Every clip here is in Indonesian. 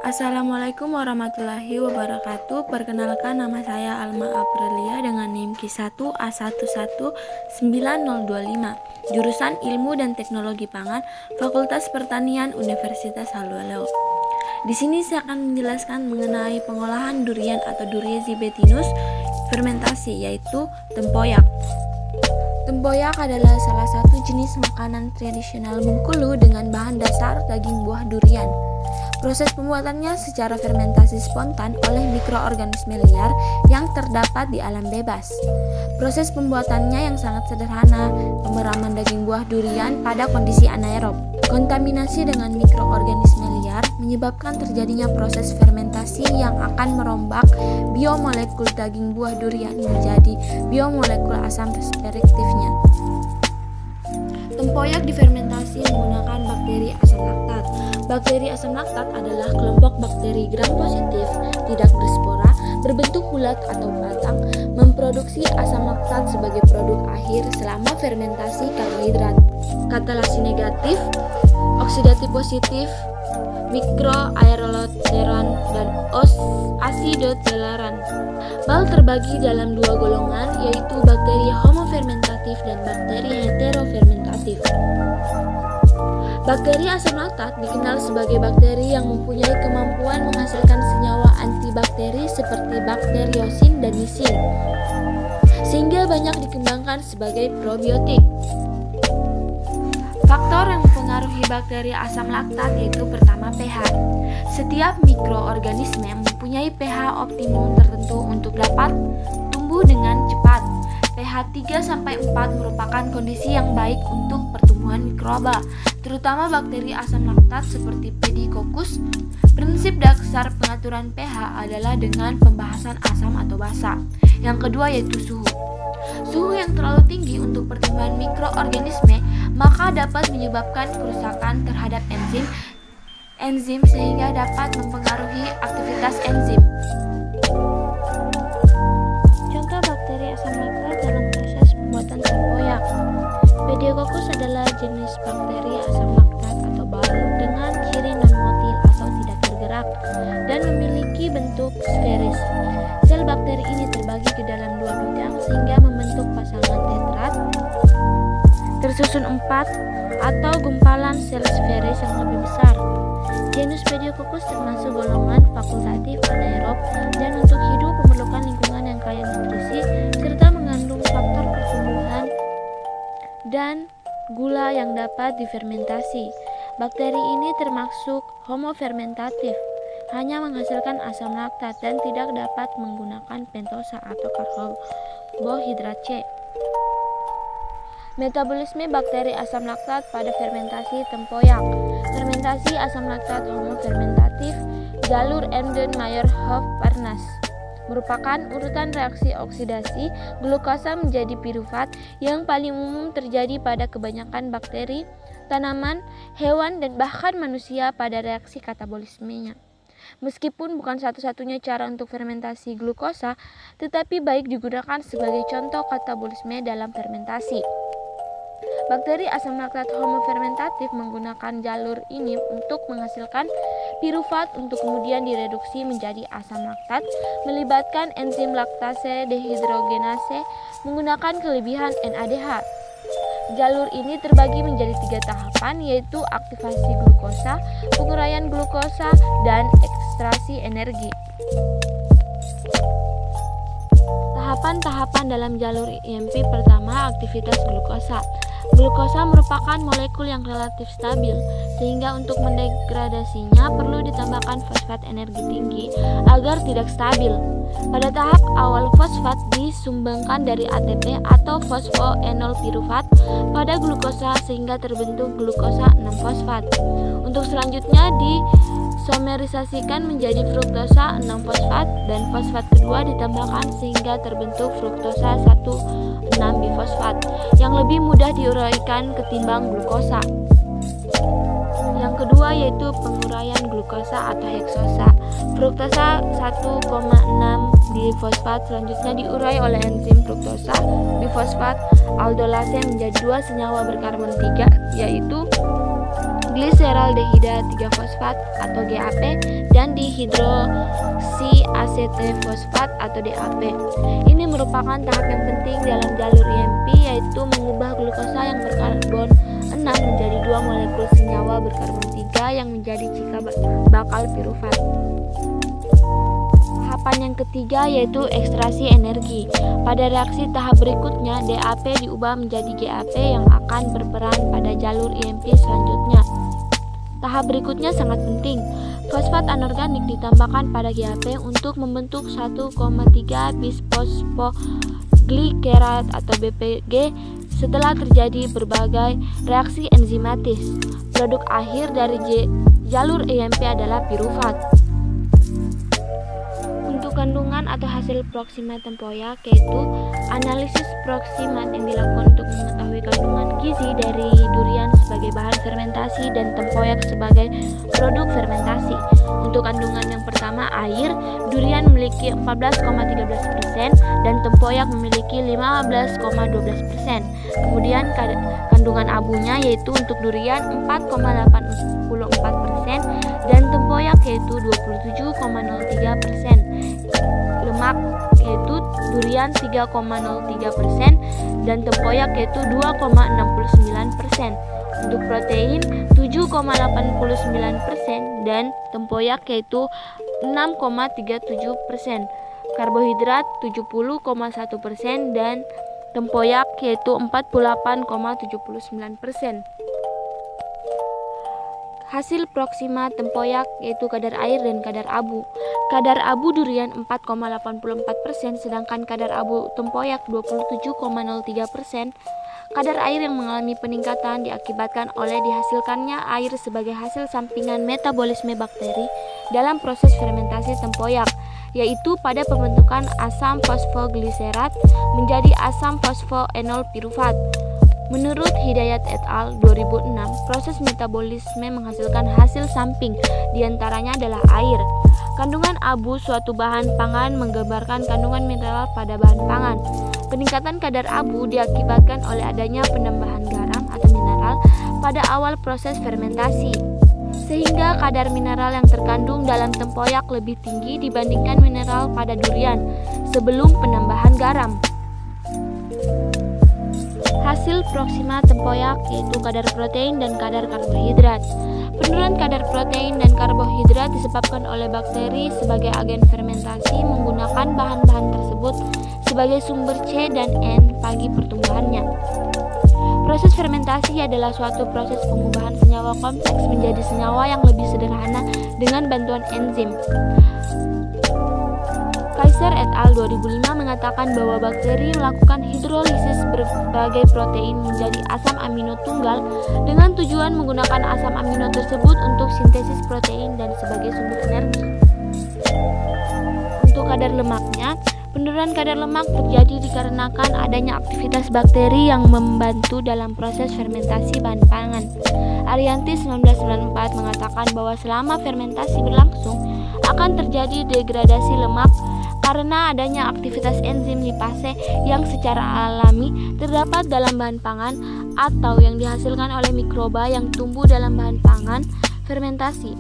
Assalamualaikum warahmatullahi wabarakatuh. Perkenalkan, nama saya Alma Aprilia dengan NIM Q1A1199025, jurusan Ilmu dan Teknologi Pangan, Fakultas Pertanian Universitas Hallualeo. Di sini saya akan menjelaskan mengenai pengolahan durian atau Duriezi betinus fermentasi, yaitu tempoyak. Tempoyak adalah salah satu jenis makanan tradisional Bengkulu dengan bahan dasar daging buah durian. Proses pembuatannya secara fermentasi spontan oleh mikroorganisme liar yang terdapat di alam bebas. Proses pembuatannya yang sangat sederhana, pemeraman daging buah durian pada kondisi anaerob. Kontaminasi dengan mikroorganisme liar menyebabkan terjadinya proses fermentasi yang akan merombak biomolekul daging buah durian menjadi biomolekul asam respektifnya. Tempoyak difermentasi menggunakan bakteri asam laktat. Bakteri asam laktat adalah kelompok bakteri gram positif, tidak berspora, berbentuk bulat atau batang, memproduksi asam laktat sebagai produk akhir selama fermentasi karbohidrat. Katalasi negatif, oksidatif positif, mikroaerotoleran, dan asidotoleran. Bal terbagi dalam dua golongan, yaitu bakteri homofermentatif dan bakteri heterofermentatif. Bakteri asam laktat dikenal sebagai bakteri yang mempunyai kemampuan menghasilkan senyawa antibakteri seperti bakteriosin dan misin, sehingga banyak dikembangkan sebagai probiotik. Faktor yang mempengaruhi bakteri asam laktat yaitu pertama pH. Setiap mikroorganisme mempunyai pH optimum tertentu untuk dapat tumbuh dengan cepat. pH 3-4 merupakan kondisi yang baik untuk pertumbuhan mikroba, terutama bakteri asam laktat seperti Pediococcus. Prinsip dasar pengaturan pH adalah dengan pembahasan asam atau basa. Yang kedua yaitu suhu. Suhu yang terlalu tinggi untuk pertumbuhan mikroorganisme maka dapat menyebabkan kerusakan terhadap enzim sehingga dapat mempengaruhi aktivitas enzim. Contoh bakteri asam laktat dalam proses pembuatan tempoyak. Pediococcus adalah jenis bakteri asam laktat atau baru dengan ciri non-motil atau tidak bergerak dan memiliki bentuk sferis. Sel bakteri ini terbagi ke dalam dua bidang sehingga membentuk pasangan tetrat tersusun 4 atau gumpalan sel sferis yang lebih besar. Genus Pediococcus termasuk golongan fakultatif anaerob dan untuk hidup memerlukan lingkungan yang kaya nutrisi serta mengandung faktor pertumbuhan dan gula yang dapat difermentasi. Bakteri ini termasuk homofermentatif, hanya menghasilkan asam laktat dan tidak dapat menggunakan pentosa atau karbohidrat C. Metabolisme bakteri asam laktat pada fermentasi tempoyak. Fermentasi asam laktat homofermentatif jalur Embden-Meyerhof-Parnas merupakan urutan reaksi oksidasi glukosa menjadi pirufat yang paling umum terjadi pada kebanyakan bakteri, tanaman, hewan, dan bahkan manusia pada reaksi katabolismenya. Meskipun bukan satu-satunya cara untuk fermentasi glukosa, tetapi baik digunakan sebagai contoh katabolisme dalam fermentasi. Bakteri asam laktat homofermentatif menggunakan jalur ini untuk menghasilkan pirufat untuk kemudian direduksi menjadi asam laktat, melibatkan enzim laktase dehidrogenase menggunakan kelebihan NADH. Jalur ini terbagi menjadi 3 tahapan, yaitu aktivasi glukosa, penguraian glukosa, dan ekstraksi energi. Tahapan-tahapan dalam jalur IMP. Pertama, aktivitas glukosa. Glukosa merupakan molekul yang relatif stabil, sehingga untuk mendegradasinya perlu ditambahkan fosfat energi tinggi agar tidak stabil. Pada tahap awal fosfat disumbangkan dari ATP atau fosfoenol pirufat pada glukosa sehingga terbentuk glukosa 6-fosfat. Untuk selanjutnya disomerisasikan menjadi fruktosa 6-fosfat dan fosfat kedua ditambahkan sehingga terbentuk fruktosa 1,6-bifosfat yang lebih mudah diuraikan ketimbang glukosa. Yang kedua yaitu penguraian glukosa atau heksosa. Fruktosa 1,6-bifosfat selanjutnya diurai oleh enzim fruktosa bifosfat aldolase menjadi 2 senyawa berkarbon 3 yaitu gliseraldehida 3-fosfat atau GAP, dan dihidroksiasetefosfat atau DAP. Ini merupakan tahap yang penting dalam jalur EMP, yaitu mengubah glukosa yang berkarbon 6 menjadi 2 molekul senyawa berkarbon 3 yang menjadi cikal bakal pirufat. Tahapan yang ketiga yaitu ekstraksi energi. Pada reaksi tahap berikutnya, DAP diubah menjadi GAP yang akan berperan pada jalur EMP selanjutnya. Tahap berikutnya sangat penting. Fosfat anorganik ditambahkan pada GAP untuk membentuk 1,3 bisfosfoglikerat atau BPG setelah terjadi berbagai reaksi enzimatis. Produk akhir dari jalur EMP adalah pirufat. Untuk kandungan atau hasil proxima tempoyak, yaitu analisis proximat yang dilakukan untuk mengetahui kandungan gizi dari durian sebagai bahan fermentasi dan tempoyak sebagai produk fermentasi. Untuk kandungan yang pertama, air, durian memiliki 14,13% dan tempoyak memiliki 15,12%. Kemudian kandungan abunya yaitu untuk durian 4,84% dan tempoyak yaitu 27,03%. Lemak yaitu durian 3,03% dan tempoyak yaitu 2,69%. Untuk protein 7,89% dan tempoyak yaitu 6,37%. Karbohidrat 70,1% dan tempoyak yaitu 48,79%. Hasil proxima tempoyak yaitu kadar air dan kadar abu. Kadar abu durian 4,84%, sedangkan kadar abu tempoyak 27,03%. Kadar air yang mengalami peningkatan diakibatkan oleh dihasilkannya air sebagai hasil sampingan metabolisme bakteri dalam proses fermentasi tempoyak, yaitu pada pembentukan asam fosfogliserat menjadi asam fosfoenol pirufat. Menurut Hidayat et al. 2006, proses metabolisme menghasilkan hasil samping, diantaranya adalah air. Kandungan abu suatu bahan pangan menggambarkan kandungan mineral pada bahan pangan. Peningkatan kadar abu diakibatkan oleh adanya penambahan garam atau mineral pada awal proses fermentasi, sehingga kadar mineral yang terkandung dalam tempoyak lebih tinggi dibandingkan mineral pada durian sebelum penambahan garam. Hasil proxima tempoyak yaitu kadar protein dan kadar karbohidrat. Penurunan kadar protein dan karbohidrat disebabkan oleh bakteri sebagai agen fermentasi menggunakan bahan-bahan tersebut sebagai sumber C dan N bagi pertumbuhannya. Proses fermentasi adalah suatu proses pengubahan senyawa kompleks menjadi senyawa yang lebih sederhana dengan bantuan enzim. Kaiser et al. 2005 mengatakan bahwa bakteri melakukan hidrolisis berbagai protein menjadi asam amino tunggal dengan tujuan menggunakan asam amino tersebut untuk sintesis protein dan sebagai sumber energi. Untuk kadar lemaknya, penurunan kadar lemak terjadi dikarenakan adanya aktivitas bakteri yang membantu dalam proses fermentasi bahan pangan. Arianti 1994 mengatakan bahwa selama fermentasi berlangsung akan terjadi degradasi lemak karena adanya aktivitas enzim lipase yang secara alami terdapat dalam bahan pangan atau yang dihasilkan oleh mikroba yang tumbuh dalam bahan pangan fermentasi.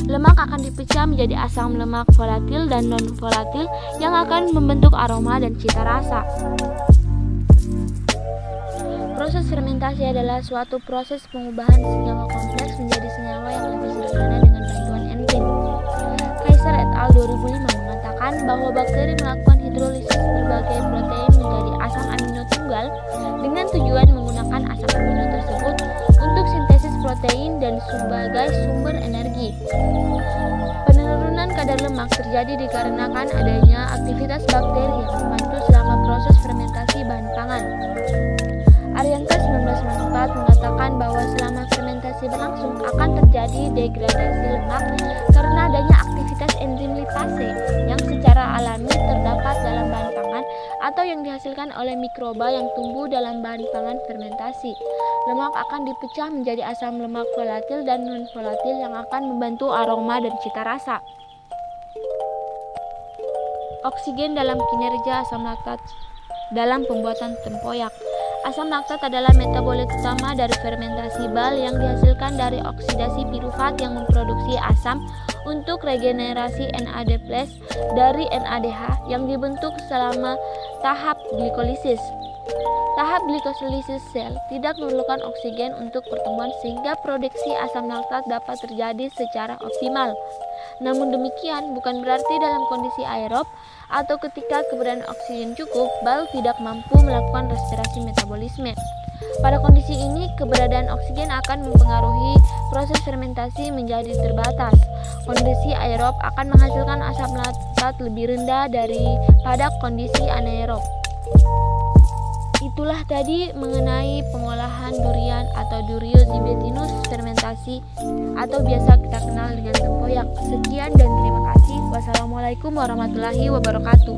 Lemak akan dipecah menjadi asam lemak volatil dan non-volatil yang akan membentuk aroma dan cita rasa. Proses fermentasi adalah suatu proses pengubahan senyawa kompleks menjadi senyawa yang lebih sederhana dengan bantuan enzim. Kaiser et al. 2005 bahwa bakteri melakukan hidrolisis berbagai protein menjadi asam amino tunggal dengan tujuan menggunakan asam amino tersebut untuk sintesis protein dan sebagai sumber energi. Penurunan kadar lemak terjadi dikarenakan adanya aktivitas bakteri yang membantu selama proses fermentasi bahan pangan. Arianti 1994 mengatakan bahwa selama fermentasi berlangsung akan terjadi degradasi lemak karena adanya aktivitas enzim lipase yang secara alami terdapat dalam bahan pangan atau yang dihasilkan oleh mikroba yang tumbuh dalam bahan pangan fermentasi. Lemak akan dipecah menjadi asam lemak volatil dan non-volatil yang akan membantu aroma dan cita rasa. Oksigen dalam kinerja asam laktat dalam pembuatan tempoyak. Asam laktat adalah metabolit utama dari fermentasi bal yang dihasilkan dari oksidasi pirufat yang memproduksi asam untuk regenerasi NAD+ dari NADH yang dibentuk selama tahap glikolisis. Tahap glikolisis sel tidak memerlukan oksigen untuk pertumbuhan sehingga produksi asam laktat dapat terjadi secara optimal. Namun demikian bukan berarti dalam kondisi aerob atau ketika keberadaan oksigen cukup, bal tidak mampu melakukan respirasi metabolisme. Pada kondisi ini, keberadaan oksigen akan mempengaruhi proses fermentasi menjadi terbatas. Kondisi aerob akan menghasilkan asam laktat lebih rendah daripada kondisi anaerob. Itulah tadi mengenai pengolahan durian atau Duriozibetinus fermentasi atau biasa kita kenal dengan tempoyak. Sekian dan terima kasih. Wassalamualaikum warahmatullahi wabarakatuh.